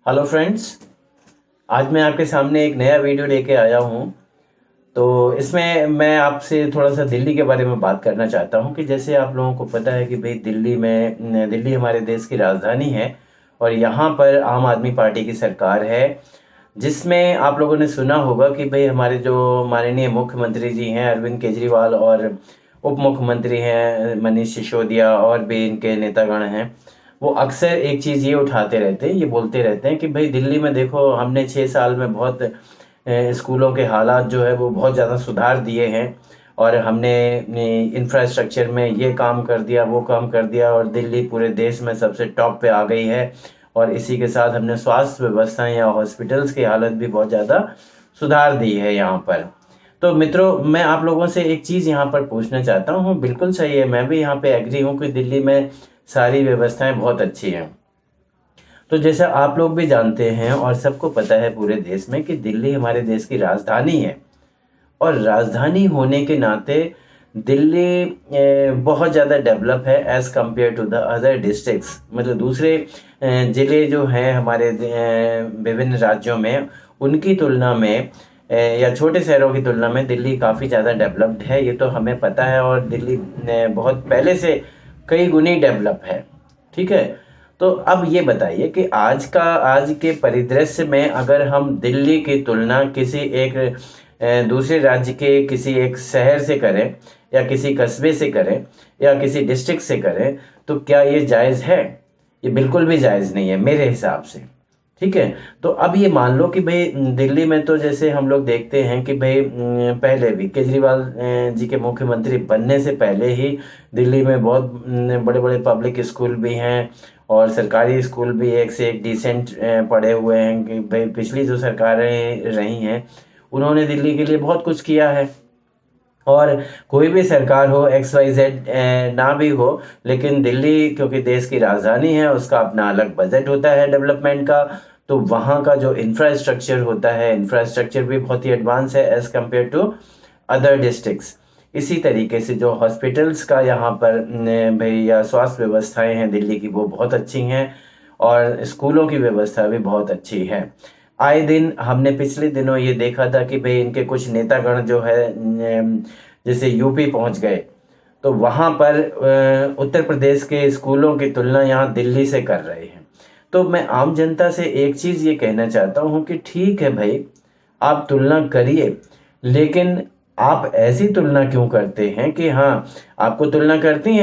Hello friends. आज मैं आपके सामने एक नया वीडियो लेके आया हूँ। तो इसमें मैं आपसे थोड़ा सा दिल्ली के बारे में बात करना चाहता हूँ कि जैसे आप लोगों को पता है कि भाई दिल्ली हमारे देश की राजधानी है और यहाँ पर आम आदमी पार्टी की सरकार है, जिसमें आप लोगों ने सुना होगा कि भाई हमारे जो माननीय मुख्यमंत्री जी हैं अरविंद केजरीवाल और उप मुख्यमंत्री हैं मनीष सिसोदिया और भी इनके नेतागण हैं। वो अक्सर एक चीज़ ये उठाते रहते हैं, ये बोलते रहते हैं कि भाई दिल्ली में देखो हमने 6 साल में बहुत स्कूलों के हालात जो है वो बहुत ज़्यादा सुधार दिए हैं और हमने इंफ्रास्ट्रक्चर में ये काम कर दिया वो काम कर दिया और दिल्ली पूरे देश में सबसे टॉप पे आ गई है। और इसी के साथ हमने स्वास्थ्य व्यवस्थाएं या हॉस्पिटल्स की हालत भी बहुत ज़्यादा सुधार दी है यहाँ पर। तो मित्रों, मैं आप लोगों से एक चीज़ यहाँ पर पूछना चाहता हूँ। बिल्कुल सही है, मैं भी यहाँ पे एग्री हूँ कि दिल्ली में सारी व्यवस्थाएं बहुत अच्छी हैं। तो जैसा आप लोग भी जानते हैं और सबको पता है पूरे देश में कि दिल्ली हमारे देश की राजधानी है और राजधानी होने के नाते दिल्ली बहुत ज़्यादा डेवलप है as compare to the other districts. मतलब दूसरे ज़िले जो हैं हमारे विभिन्न राज्यों में, उनकी तुलना में या छोटे शहरों की तुलना में दिल्ली काफ़ी ज़्यादा डेवलप्ड है। ये तो हमें पता है और दिल्ली बहुत पहले से कई गुनी डेवलप है। ठीक है। तो अब ये बताइए कि आज के परिदृश्य में अगर हम दिल्ली की तुलना किसी एक दूसरे राज्य के किसी एक शहर से करें या किसी कस्बे से करें या किसी डिस्ट्रिक्ट से करें, तो क्या ये जायज़ है? ये बिल्कुल भी जायज़ नहीं है मेरे हिसाब से। ठीक है। तो अब ये मान लो कि भाई दिल्ली में तो जैसे हम लोग देखते हैं कि भाई पहले भी केजरीवाल जी के मुख्यमंत्री बनने से पहले ही दिल्ली में बहुत बड़े बड़े पब्लिक स्कूल भी हैं और सरकारी स्कूल भी एक से एक डिसेंट पड़े हुए हैं कि भाई पिछली जो सरकारें रही हैं उन्होंने दिल्ली के लिए बहुत कुछ किया है। और कोई भी सरकार हो XYZ ना भी हो, लेकिन दिल्ली क्योंकि देश की राजधानी है उसका अपना अलग बजट होता है डेवलपमेंट का। तो वहाँ का जो इंफ्रास्ट्रक्चर होता है, इंफ्रास्ट्रक्चर भी बहुत ही एडवांस है as compare to other districts. इसी तरीके से जो हॉस्पिटल्स का यहाँ पर भाई या स्वास्थ्य व्यवस्थाएं हैं दिल्ली की, वो बहुत अच्छी हैं और स्कूलों की व्यवस्था भी बहुत अच्छी है। आए दिन हमने पिछले दिनों ये देखा था कि भाई इनके कुछ नेतागण जो है जैसे यूपी पहुंच गए, तो वहाँ पर उत्तर प्रदेश के स्कूलों की तुलना यहाँ दिल्ली से कर रहे हैं। तो मैं आम जनता से एक चीज़ ये कहना चाहता हूँ कि ठीक है भाई, आप तुलना करिए, लेकिन आप ऐसी तुलना क्यों करते हैं कि हाँ, आपको तुलना करनी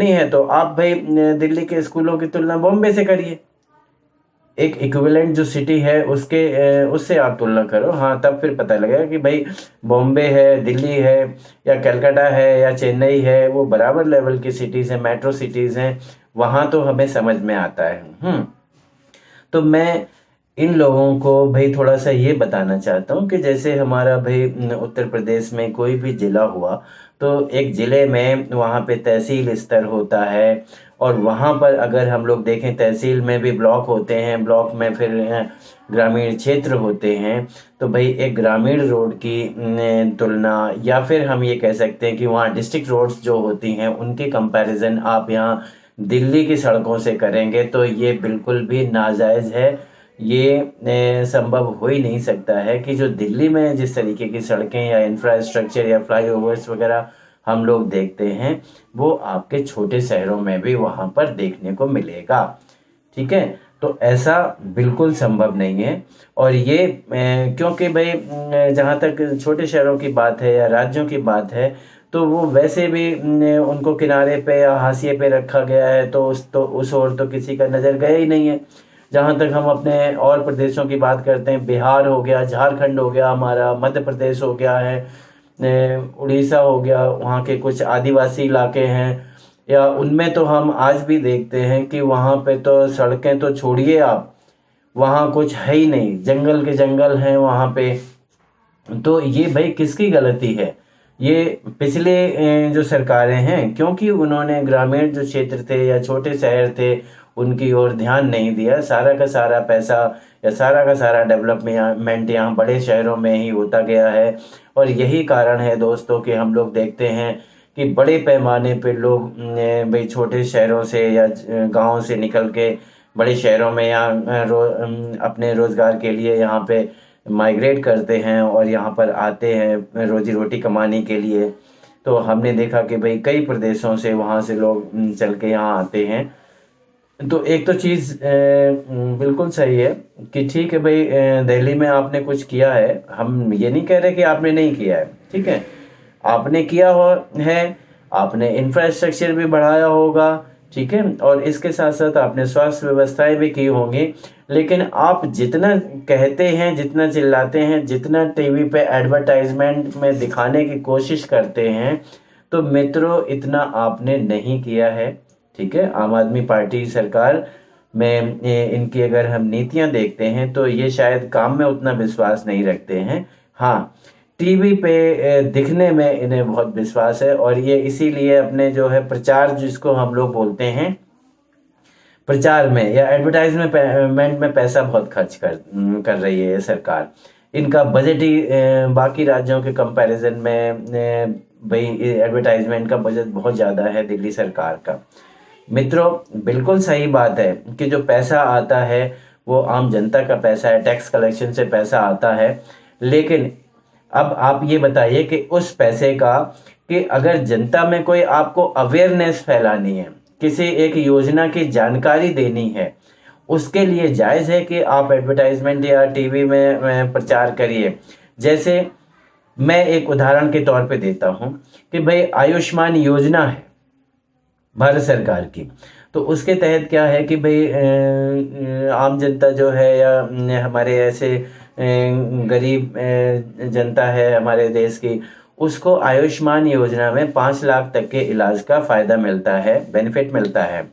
है तो आप भाई दिल्ली के स्कूलों की तुलना बॉम्बे से करिए। एक इक्विवेलेंट जो सिटी है उससे आप तुलना करो। हाँ, तब फिर पता लगेगा कि भाई बॉम्बे है, दिल्ली है या कलकत्ता है या चेन्नई है, वो बराबर लेवल की सिटीज़ हैं, मेट्रो सिटीज़ हैं। वहाँ तो हमें समझ में आता है। तो मैं इन लोगों को भाई थोड़ा सा ये बताना चाहता हूँ कि जैसे हमारा भाई उत्तर प्रदेश में कोई भी ज़िला हुआ तो एक ज़िले में वहाँ पे तहसील स्तर होता है और वहाँ पर अगर हम लोग देखें तहसील में भी ब्लॉक होते हैं, ब्लॉक में फिर ग्रामीण क्षेत्र होते हैं। तो भाई एक ग्रामीण रोड की तुलना या फिर हम ये कह सकते हैं कि वहाँ डिस्ट्रिक्ट रोड्स जो होती हैं उनके कंपैरिजन आप यहाँ दिल्ली की सड़कों से करेंगे तो ये बिल्कुल भी नाजायज़ है। ये संभव हो ही नहीं सकता है कि जो दिल्ली में जिस तरीके की सड़कें या इंफ्रास्ट्रक्चर या फ्लाईओवर्स वगैरह हम लोग देखते हैं, वो आपके छोटे शहरों में भी वहाँ पर देखने को मिलेगा। ठीक है। तो ऐसा बिल्कुल संभव नहीं है। और ये क्योंकि भाई जहाँ तक छोटे शहरों की बात है या राज्यों की बात है, तो वो वैसे भी उनको किनारे पे या हाशिए पे रखा गया है, तो उस ओर तो किसी का नज़र गया ही नहीं है। जहाँ तक हम अपने और प्रदेशों की बात करते हैं, बिहार हो गया, झारखंड हो गया, हमारा मध्य प्रदेश हो गया है, उड़ीसा हो गया, वहाँ के कुछ आदिवासी इलाके हैं, या उनमें तो हम आज भी देखते हैं कि वहाँ पे तो सड़कें तो छोड़िए आप, वहाँ कुछ है ही नहीं, जंगल के जंगल हैं वहाँ पे। तो ये भाई किसकी गलती है? ये पिछले जो सरकारें हैं, क्योंकि उन्होंने ग्रामीण जो क्षेत्र थे या छोटे शहर थे उनकी ओर ध्यान नहीं दिया। सारा का सारा पैसा या सारा का सारा डेवलपमेंट यहाँ बड़े शहरों में ही होता गया है। और यही कारण है दोस्तों कि हम लोग देखते हैं कि बड़े पैमाने पे लोग भाई छोटे शहरों से या गाँव से निकल के बड़े शहरों में अपने रोज़गार के लिए यहाँ पे माइग्रेट करते हैं और यहाँ पर आते हैं रोजी रोटी कमाने के लिए। तो हमने देखा कि भाई कई प्रदेशों से वहाँ से लोग चल के यहाँ आते हैं। तो एक तो चीज़ बिल्कुल सही है कि ठीक है भाई, दिल्ली में आपने कुछ किया है, हम ये नहीं कह रहे कि आपने नहीं किया है, ठीक है, आपने किया है, आपने इंफ्रास्ट्रक्चर भी बढ़ाया होगा, ठीक है, और इसके साथ साथ आपने स्वास्थ्य व्यवस्थाएं भी की होंगी। लेकिन आप जितना कहते हैं, जितना चिल्लाते हैं, जितना टीवी पे एडवर्टाइजमेंट में दिखाने की कोशिश करते हैं, तो मित्रों इतना आपने नहीं किया है, ठीक है। आम आदमी पार्टी सरकार में इनकी अगर हम नीतियां देखते हैं तो ये शायद काम में उतना विश्वास नहीं रखते हैं। हाँ, टीवी पे दिखने में इन्हें बहुत विश्वास है, और ये इसीलिए अपने जो है प्रचार, जिसको हम लोग बोलते हैं, प्रचार में या एडवर्टाइजमेंट में पैसा बहुत खर्च कर रही है ये सरकार। इनका बजट ही बाकी राज्यों के कंपैरिजन में भाई एडवर्टाइजमेंट का बजट बहुत ज़्यादा है दिल्ली सरकार का। मित्रों बिल्कुल सही बात है कि जो पैसा आता है वो आम जनता का पैसा है, टैक्स कलेक्शन से पैसा आता है। लेकिन अब आप ये बताइए कि उस पैसे का, कि अगर जनता में कोई आपको अवेयरनेस फैलानी है, किसी एक योजना की जानकारी देनी है, उसके लिए जायज़ है कि आप एडवर्टाइजमेंट या टीवी में प्रचार करिए। जैसे मैं एक उदाहरण के तौर पे देता हूँ कि भाई आयुष्मान योजना है भारत सरकार की, तो उसके तहत क्या है कि भाई आम जनता जो है या हमारे ऐसे गरीब जनता है हमारे देश की, उसको आयुष्मान योजना में 5 लाख तक के इलाज का फ़ायदा मिलता है, बेनिफिट मिलता है।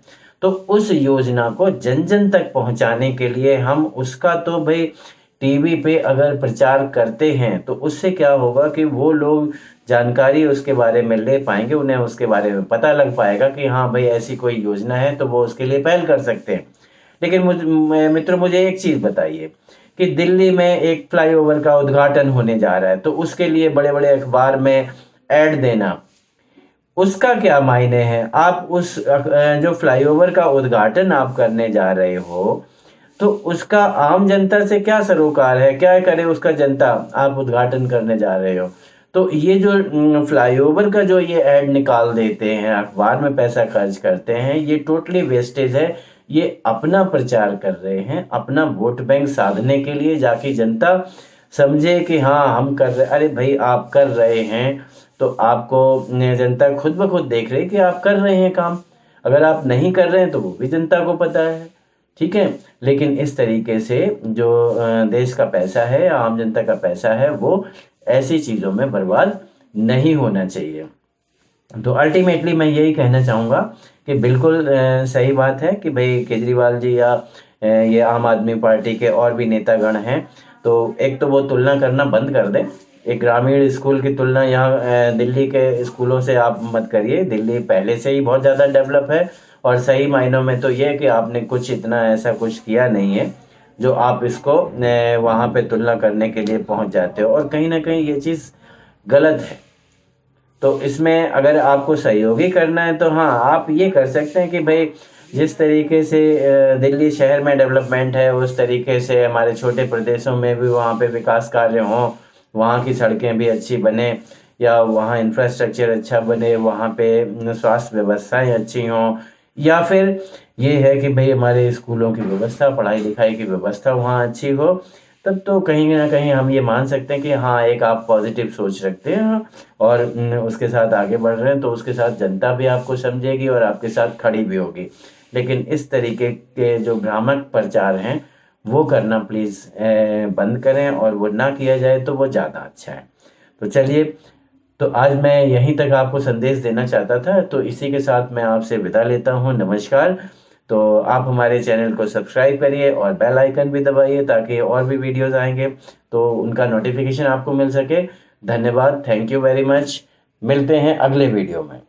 तो उस योजना को जन जन तक पहुंचाने के लिए हम उसका तो भाई टीवी पे अगर प्रचार करते हैं तो उससे क्या होगा कि वो लोग जानकारी उसके बारे में ले पाएंगे, उन्हें उसके बारे में पता लग पाएगा कि हाँ भाई ऐसी कोई योजना है, तो वो उसके लिए पहल कर सकते हैं। लेकिन मित्रों मुझे एक चीज़ बताइए कि दिल्ली में एक फ्लाईओवर का उद्घाटन होने जा रहा है, तो उसके लिए बड़े बड़े अखबार में ऐड देना, उसका क्या मायने है? आप उस जो फ्लाईओवर का उद्घाटन आप करने जा रहे हो, तो उसका आम जनता से क्या सरोकार है, क्या करे उसका जनता? आप उद्घाटन करने जा रहे हो, तो ये जो फ्लाईओवर का जो ये ऐड निकाल देते हैं, अखबार में पैसा खर्च करते हैं, ये टोटली वेस्टेज है। ये अपना प्रचार कर रहे हैं, अपना वोट बैंक साधने के लिए, जाके जनता समझे कि हाँ हम कर रहे। अरे भाई आप कर रहे हैं तो आपको जनता खुद ब खुद देख रही कि आप कर रहे हैं काम। अगर आप नहीं कर रहे हैं तो वो भी जनता को पता है, ठीक है। लेकिन इस तरीके से जो देश का पैसा है, आम जनता का पैसा है, वो ऐसी चीज़ों में बर्बाद नहीं होना चाहिए। तो अल्टीमेटली मैं यही कहना चाहूँगा कि बिल्कुल सही बात है कि भाई केजरीवाल जी या ये आम आदमी पार्टी के और भी नेतागण हैं, तो एक तो वो तुलना करना बंद कर दें। एक ग्रामीण स्कूल की तुलना यहाँ दिल्ली के स्कूलों से आप मत करिए। दिल्ली पहले से ही बहुत ज़्यादा डेवलप है, और सही मायनों में तो ये है कि आपने कुछ इतना ऐसा कुछ किया नहीं है जो आप इसको वहाँ पे तुलना करने के लिए पहुँच जाते हो, और कहीं ना कहीं ये चीज़ गलत है। तो इसमें अगर आपको सहयोगी करना है तो हाँ आप ये कर सकते हैं कि भाई जिस तरीके से दिल्ली शहर में डेवलपमेंट है, उस तरीके से हमारे छोटे प्रदेशों में भी वहाँ पे विकास कार्य हों, वहाँ की सड़कें भी अच्छी बने, या वहाँ इंफ्रास्ट्रक्चर अच्छा बने, वहाँ पे स्वास्थ्य व्यवस्थाएं अच्छी हों, या फिर ये है कि भाई हमारे स्कूलों की व्यवस्था, पढ़ाई लिखाई की व्यवस्था वहाँ अच्छी हो, तब तो कहीं ना कहीं हम ये मान सकते हैं कि हाँ एक आप पॉजिटिव सोच रखते हैं और उसके साथ आगे बढ़ रहे हैं, तो उसके साथ जनता भी आपको समझेगी और आपके साथ खड़ी भी होगी। लेकिन इस तरीके के जो भ्रामक प्रचार हैं वो करना प्लीज़ बंद करें, और वो ना किया जाए तो वो ज़्यादा अच्छा है। तो चलिए, तो आज मैं यहीं तक आपको संदेश देना चाहता था, तो इसी के साथ मैं आपसे विदा लेता हूँ। नमस्कार। तो आप हमारे चैनल को सब्सक्राइब करिए और बेल आइकन भी दबाइए, ताकि और भी वीडियोस आएंगे तो उनका नोटिफिकेशन आपको मिल सके। धन्यवाद, थैंक यू वेरी मच। मिलते हैं अगले वीडियो में।